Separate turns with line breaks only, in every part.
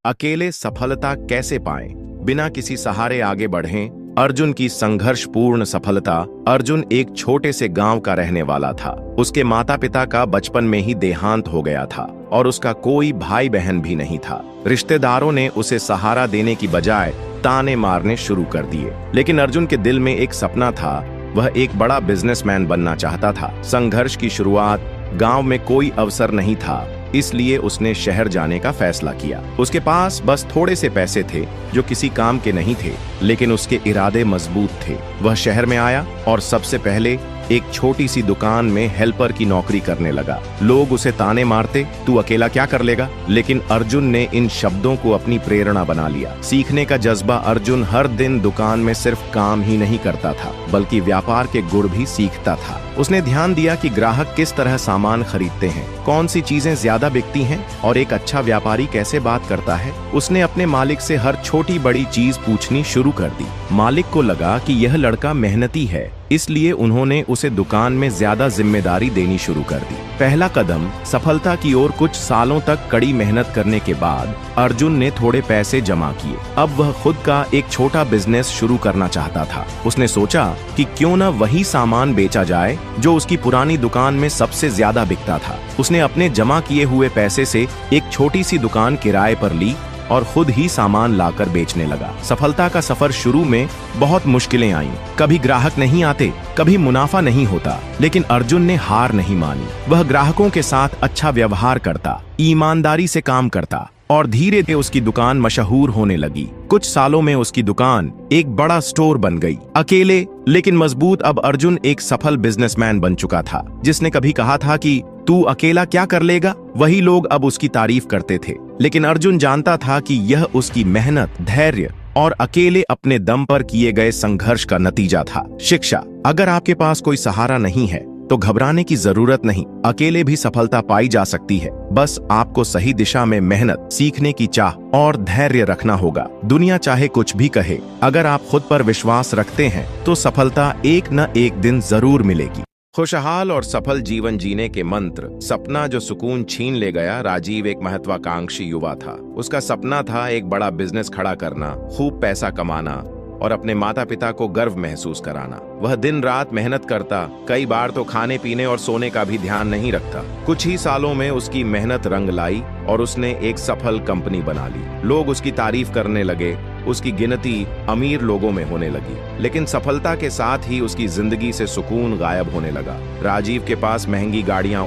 अकेले सफलता कैसे पाएं, बिना किसी सहारे आगे बढ़ें। अर्जुन की संघर्षपूर्ण सफलता। अर्जुन एक छोटे से गांव का रहने वाला था। उसके माता पिता का बचपन में ही देहांत हो गया था और उसका कोई भाई बहन भी नहीं था। रिश्तेदारों ने उसे सहारा देने की बजाय ताने मारने शुरू कर दिए। लेकिन अर्जुन के दिल में एक सपना था। वह एक बड़ा बिजनेसमैन बनना चाहता था। संघर्ष की शुरुआत। गांव में कोई अवसर नहीं था, इसलिए उसने शहर जाने का फैसला किया। उसके पास बस थोड़े से पैसे थे जो किसी काम के नहीं थे, लेकिन उसके इरादे मजबूत थे। वह शहर में आया और सबसे पहले एक छोटी सी दुकान में हेल्पर की नौकरी करने लगा। लोग उसे ताने मारते, तू अकेला क्या कर लेगा, लेकिन अर्जुन ने इन शब्दों को अपनी प्रेरणा बना लिया। सीखने का जज्बा। अर्जुन हर दिन दुकान में सिर्फ काम ही नहीं करता था, बल्कि व्यापार के गुण भी सीखता था। उसने ध्यान दिया कि ग्राहक किस तरह सामान खरीदते हैं, कौन सी चीजें ज्यादा बिकती हैं और एक अच्छा व्यापारी कैसे बात करता है। उसने अपने मालिक से हर छोटी बड़ी चीज पूछनी शुरू कर दी। मालिक को लगा कि यह लड़का मेहनती है, इसलिए उन्होंने उसे दुकान में ज्यादा जिम्मेदारी देनी शुरू कर दी। पहला कदम सफलता की ओर। कुछ सालों तक कड़ी मेहनत करने के बाद अर्जुन ने थोड़े पैसे जमा किए। अब वह खुद का एक छोटा बिजनेस शुरू करना चाहता था। उसने सोचा कि क्यों न वही सामान बेचा जाए जो उसकी पुरानी दुकान में सबसे ज्यादा बिकता था। उसने अपने जमा किए हुए पैसे से एक छोटी सी दुकान किराए पर ली और खुद ही सामान लाकर बेचने लगा। सफलता का सफर शुरू में बहुत मुश्किलें आईं। कभी ग्राहक नहीं आते, कभी मुनाफा नहीं होता, लेकिन अर्जुन ने हार नहीं मानी। वह ग्राहकों के साथ अच्छा व्यवहार करता, ईमानदारी से काम करता और धीरे धीरे उसकी दुकान मशहूर होने लगी। कुछ सालों में उसकी दुकान एक बड़ा स्टोर बन गई। अकेले लेकिन मजबूत। अब अर्जुन एक सफल बिजनेसमैन बन चुका था। जिसने कभी कहा था कि तू अकेला क्या कर लेगा, वही लोग अब उसकी तारीफ करते थे। लेकिन अर्जुन जानता था कि यह उसकी मेहनत, धैर्य और अकेले अपने दम पर किए गए संघर्ष का नतीजा था। शिक्षा। अगर आपके पास कोई सहारा नहीं है तो घबराने की जरूरत नहीं। अकेले भी सफलता पाई जा सकती है। बस आपको सही दिशा में मेहनत, सीखने की चाह और धैर्य रखना होगा। दुनिया चाहे कुछ भी कहे, अगर आप खुद पर विश्वास रखते हैं तो सफलता एक न एक दिन जरूर मिलेगी। खुशहाल और सफल जीवन जीने के मंत्र। सपना जो सुकून छीन ले गया। राजीव एक महत्वाकांक्षी युवा था। उसका सपना था एक बड़ा बिजनेस खड़ा करना, खूब पैसा कमाना और अपने माता पिता को गर्व महसूस कराना। वह दिन रात मेहनत करता, कई बार तो खाने पीने और सोने का भी ध्यान नहीं रखता। कुछ ही सालों में उसकी मेहनत रंग लाई और उसने एक सफल कंपनी बना ली। लोग उसकी तारीफ करने लगे। उसकी गिनती अमीर लोगों में होने लगी। लेकिन सफलता के साथ ही उसकी जिंदगी से सुकून गायब होने लगा। राजीव के पास महंगी गाड़ियां,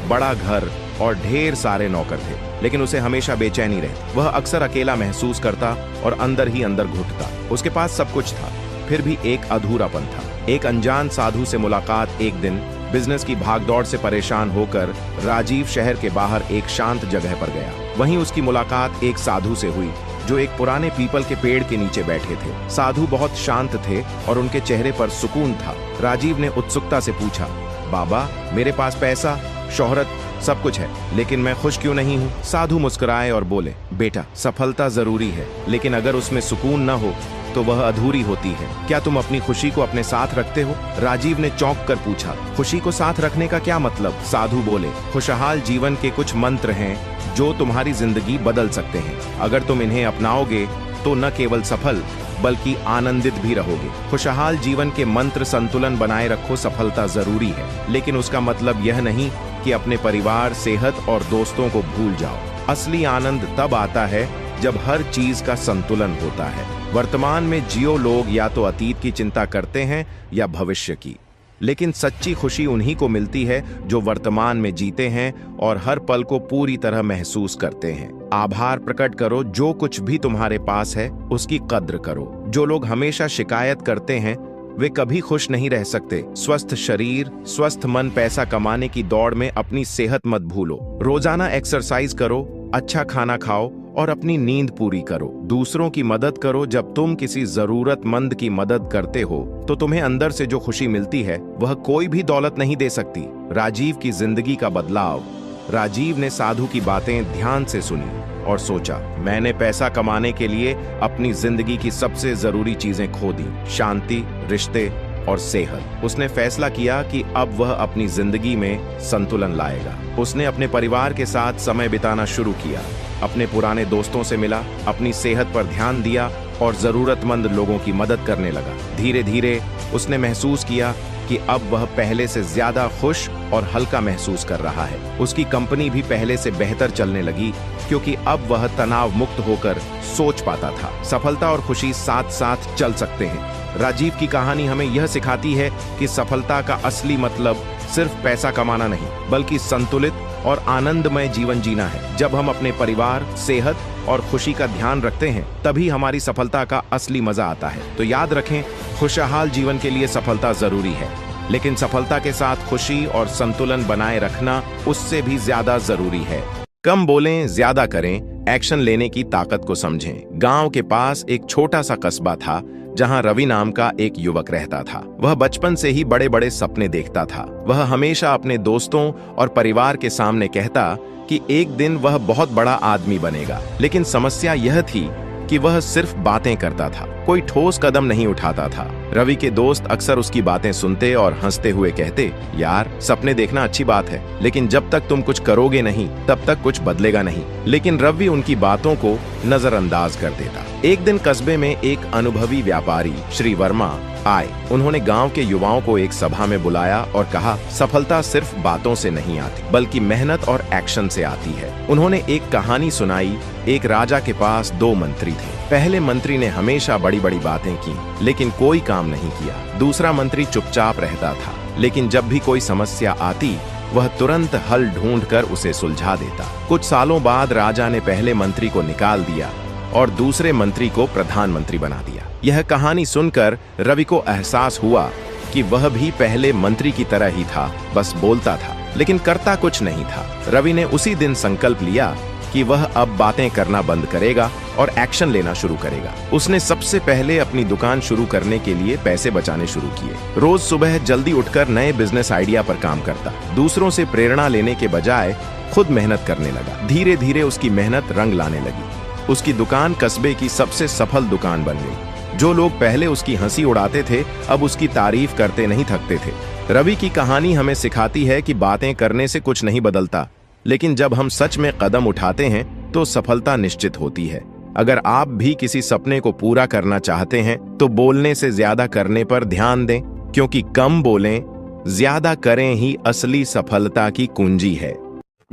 बड़ा घर और ढेर सारे नौकर थे, लेकिन उसे हमेशा बेचैनी रहती। वह अक्सर अकेला महसूस करता और अंदर ही अंदर घुटता। उसके पास सब कुछ था, फिर भी एक अधूरापन था। एक अनजान साधु से मुलाकात। एक दिन बिजनेस की भागदौड़ से परेशान होकर राजीव शहर के बाहर एक शांत जगह पर गया। वहीं उसकी मुलाकात एक साधु से हुई जो एक पुराने पीपल के पेड़ के नीचे बैठे थे। साधु बहुत शांत थे और उनके चेहरे पर सुकून था। राजीव ने उत्सुकता से पूछा, बाबा, मेरे पास पैसा, शोहरत, सब कुछ है, लेकिन मैं खुश क्यों नहीं हूँ? साधु मुस्कुराए और बोले, बेटा, सफलता जरूरी है, लेकिन अगर उसमें सुकून न हो तो वह अधूरी होती है। क्या तुम अपनी खुशी को अपने साथ रखते हो? राजीव ने चौंक कर पूछा, खुशी को साथ रखने का क्या मतलब? साधु बोले, खुशहाल जीवन के कुछ मंत्र हैं जो तुम्हारी जिंदगी बदल सकते हैं। अगर तुम इन्हें अपनाओगे तो न केवल सफल बल्कि आनंदित भी रहोगे। खुशहाल जीवन के मंत्र। संतुलन बनाए रखो। सफलता जरूरी है, लेकिन उसका मतलब यह नहीं कि अपने परिवार, सेहत और दोस्तों को भूल जाओ। असली आनंद तब आता है जब हर चीज का संतुलन होता है। वर्तमान में जियो। लोग या तो अतीत की चिंता करते हैं या भविष्य की, लेकिन सच्ची खुशी उन्हीं को मिलती है जो वर्तमान में जीते हैं और हर पल को पूरी तरह महसूस करते हैं। आभार प्रकट करो। जो कुछ भी तुम्हारे पास है उसकी कद्र करो। जो लोग हमेशा शिकायत करते हैं वे कभी खुश नहीं रह सकते। स्वस्थ शरीर, स्वस्थ मन। पैसा कमाने की दौड़ में अपनी सेहत मत भूलो। रोजाना एक्सरसाइज करो, अच्छा खाना खाओ और अपनी नींद पूरी करो। दूसरों की मदद करो। जब तुम किसी जरूरतमंद की मदद करते हो तो तुम्हें अंदर से जो खुशी मिलती है वह कोई भी दौलत नहीं दे सकती। राजीव की जिंदगी का बदलाव। राजीव ने साधु की बातें ध्यान से सुनी और सोचा, मैंने पैसा कमाने के लिए अपनी जिंदगी की सबसे जरूरी चीजें खो दी, शांति, रिश्ते और सेहत। उसने फैसला किया कि अब वह अपनी जिंदगी में संतुलन लाएगा। उसने अपने परिवार के साथ समय बिताना शुरू किया, अपने पुराने दोस्तों से मिला, अपनी सेहत पर ध्यान दिया और जरूरतमंद लोगों की मदद करने लगा। धीरे धीरे उसने महसूस किया कि अब वह पहले से ज्यादा खुश और हल्का महसूस कर रहा है। उसकी कंपनी भी पहले से बेहतर चलने लगी क्योंकि अब वह तनाव मुक्त होकर सोच पाता था। सफलता और खुशी साथ साथ चल सकते हैं। राजीव की कहानी हमें यह सिखाती है कि सफलता का असली मतलब सिर्फ पैसा कमाना नहीं, बल्कि संतुलित और आनंदमय जीवन जीना है। जब हम अपने परिवार, सेहत और खुशी का ध्यान रखते हैं, तभी हमारी सफलता का असली मजा आता है। तो याद रखें, खुशहाल जीवन के लिए सफलता जरूरी है, लेकिन सफलता के साथ खुशी और संतुलन बनाए रखना उससे भी ज्यादा जरूरी है। कम बोलें, ज्यादा करें, एक्शन लेने की ताकत को समझें। गांव के पास एक छोटा सा कस्बा था जहां रवि नाम का एक युवक रहता था। वह बचपन से ही बड़े बड़े सपने देखता था। वह हमेशा अपने दोस्तों और परिवार के सामने कहता कि एक दिन वह बहुत बड़ा आदमी बनेगा। लेकिन समस्या यह थी कि वह सिर्फ बातें करता था, कोई ठोस कदम नहीं उठाता था। रवि के दोस्त अक्सर उसकी बातें सुनते और हंसते हुए कहते, यार सपने देखना अच्छी बात है, लेकिन जब तक तुम कुछ करोगे नहीं तब तक कुछ बदलेगा नहीं। लेकिन रवि उनकी बातों को नजरअंदाज कर देता। एक दिन कस्बे में एक अनुभवी व्यापारी श्री वर्मा आए। उन्होंने गांव के युवाओं को एक सभा में बुलाया और कहा, सफलता सिर्फ बातों से नहीं आती, बल्कि मेहनत और एक्शन से आती है। उन्होंने एक कहानी सुनाई। एक राजा के पास 2 मंत्री थे। पहले मंत्री ने हमेशा बड़ी बड़ी बातें की, लेकिन कोई काम नहीं किया। दूसरा मंत्री चुपचाप रहता था, लेकिन जब भी कोई समस्या आती वह तुरंत हल ढूंढकर उसे सुलझा देता। कुछ सालों बाद राजा ने पहले मंत्री को निकाल दिया और दूसरे मंत्री को प्रधानमंत्री बना दिया। यह कहानी सुनकर रवि को एहसास हुआ कि वह भी पहले मंत्री की तरह ही था, बस बोलता था लेकिन करता कुछ नहीं था। रवि ने उसी दिन संकल्प लिया कि वह अब बातें करना बंद करेगा और एक्शन लेना शुरू करेगा। उसने सबसे पहले अपनी दुकान शुरू करने के लिए पैसे बचाने शुरू किए। रोज सुबह जल्दी उठकर नए बिजनेस आइडिया पर काम करता। दूसरों से प्रेरणा लेने के बजाय खुद मेहनत करने लगा। धीरे धीरे उसकी मेहनत रंग लाने लगी। उसकी दुकान कस्बे की सबसे सफल दुकान बन गई। जो लोग पहले उसकी हंसी उड़ाते थे, अब उसकी तारीफ करते नहीं थकते थे। रवि की कहानी हमें सिखाती है कि बातें करने से कुछ नहीं बदलता, लेकिन जब हम सच में कदम उठाते हैं तो सफलता निश्चित होती है। अगर आप भी किसी सपने को पूरा करना चाहते हैं तो बोलने से ज्यादा करने पर ध्यान दें, क्योंकि कम बोलें, ज्यादा करें ही असली सफलता की कुंजी है।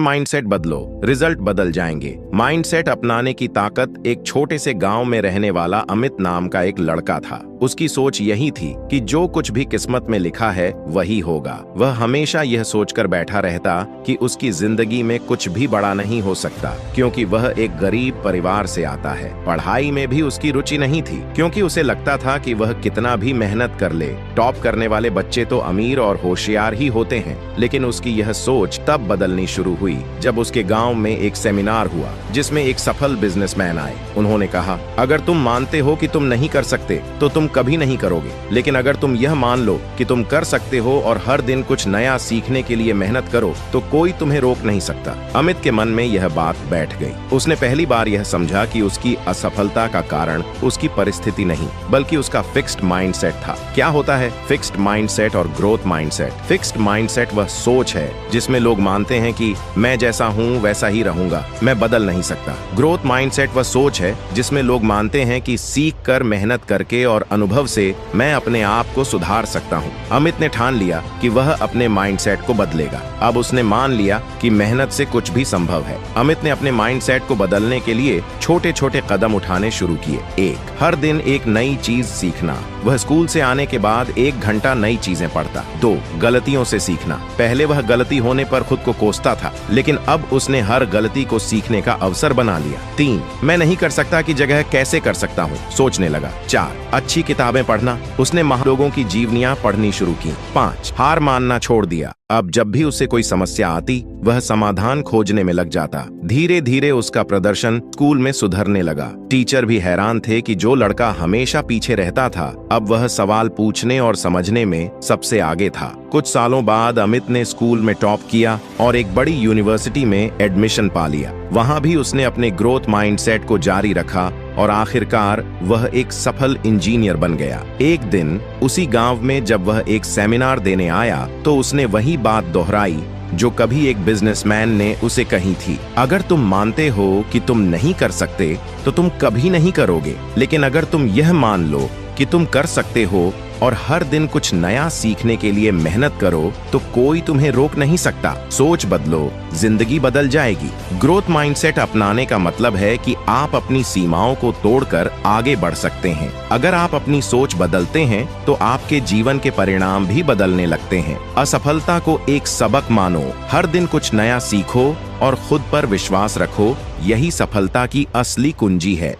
माइंडसेट बदलो, रिजल्ट बदल जाएंगे। माइंडसेट अपनाने की ताकत। एक छोटे से गांव में रहने वाला अमित नाम का एक लड़का था। उसकी सोच यही थी कि जो कुछ भी किस्मत में लिखा है वही होगा। वह हमेशा यह सोचकर बैठा रहता कि उसकी जिंदगी में कुछ भी बड़ा नहीं हो सकता, क्योंकि वह एक गरीब परिवार से आता है। पढ़ाई में भी उसकी रुचि नहीं थी, क्योंकि उसे लगता था कि वह कितना भी मेहनत कर ले, टॉप करने वाले बच्चे तो अमीर और होशियार ही होते हैं। लेकिन उसकी यह सोच तब बदलनी शुरू हुई जब उसके गांव में एक सेमिनार हुआ, जिसमें एक सफल बिजनेसमैन आए। उन्होंने कहा, अगर तुम मानते हो कि तुम नहीं कर सकते तो तुम कभी नहीं करोगे, लेकिन अगर तुम यह मान लो कि तुम कर सकते हो और हर दिन कुछ नया सीखने के लिए मेहनत करो तो कोई तुम्हें रोक नहीं सकता। अमित के मन में यह बात बैठ गई। उसने पहली बार यह समझा कि उसकी असफलता का कारण उसकी परिस्थिति नहीं, बल्कि उसका फिक्स्ड माइंडसेट था। क्या होता है फिक्स्ड माइंडसेट और ग्रोथ माइंडसेट? फिक्स्ड माइंडसेट वह सोच है जिसमें लोग मानते हैं कि मैं जैसा हूँ वैसा ही रहूंगा, मैं बदल नहीं सकता। ग्रोथ माइंडसेट वह सोच है जिसमें लोग मानते हैं कि सीख कर, मेहनत करके और अनुभव से मैं अपने आप को सुधार सकता हूँ। अमित ने ठान लिया कि वह अपने माइंडसेट को बदलेगा। अब उसने मान लिया कि मेहनत से कुछ भी संभव है। अमित ने अपने माइंडसेट को बदलने के लिए छोटे छोटे कदम उठाने शुरू किए। 1, हर दिन एक नई चीज सीखना। वह स्कूल से आने के बाद 1 घंटा नई चीजें पढ़ता। 2, गलतियों से सीखना। पहले वह गलती होने पर खुद को कोसता था, लेकिन अब उसने हर गलती को सीखने का अवसर बना लिया। 3, मैं नहीं कर सकता की जगह कैसे कर सकता हूँ सोचने लगा। 4, अच्छी किताबें पढ़ना। उसने महान लोगों की जीवनियां पढ़नी शुरू की। 5, हार मानना छोड़ दिया। अब जब भी उसे कोई समस्या आती वह समाधान खोजने में लग जाता। धीरे धीरे उसका प्रदर्शन स्कूल में सुधरने लगा। टीचर भी हैरान थे कि जो लड़का हमेशा पीछे रहता था अब वह सवाल पूछने और समझने में सबसे आगे था। कुछ सालों बाद अमित ने स्कूल में टॉप किया और एक बड़ी यूनिवर्सिटी में एडमिशन पा लिया। वहां भी उसने अपने ग्रोथ माइंडसेट को जारी रखा और आखिरकार वह एक सफल इंजीनियर बन गया। एक दिन उसी गांव में जब वह एक सेमिनार देने आया तो उसने वही बात दोहराई जो कभी एक बिजनेसमैन ने उसे कही थी। अगर तुम मानते हो कि तुम नहीं कर सकते तो तुम कभी नहीं करोगे, लेकिन अगर तुम यह मान लो कि तुम कर सकते हो और हर दिन कुछ नया सीखने के लिए मेहनत करो तो कोई तुम्हें रोक नहीं सकता। सोच बदलो, जिंदगी बदल जाएगी। ग्रोथ माइंडसेट अपनाने का मतलब है कि आप अपनी सीमाओं को तोड़कर आगे बढ़ सकते हैं। अगर आप अपनी सोच बदलते हैं तो आपके जीवन के परिणाम भी बदलने लगते हैं। असफलता को एक सबक मानो, हर दिन कुछ नया सीखो और खुद पर विश्वास रखो। यही सफलता की असली कुंजी है।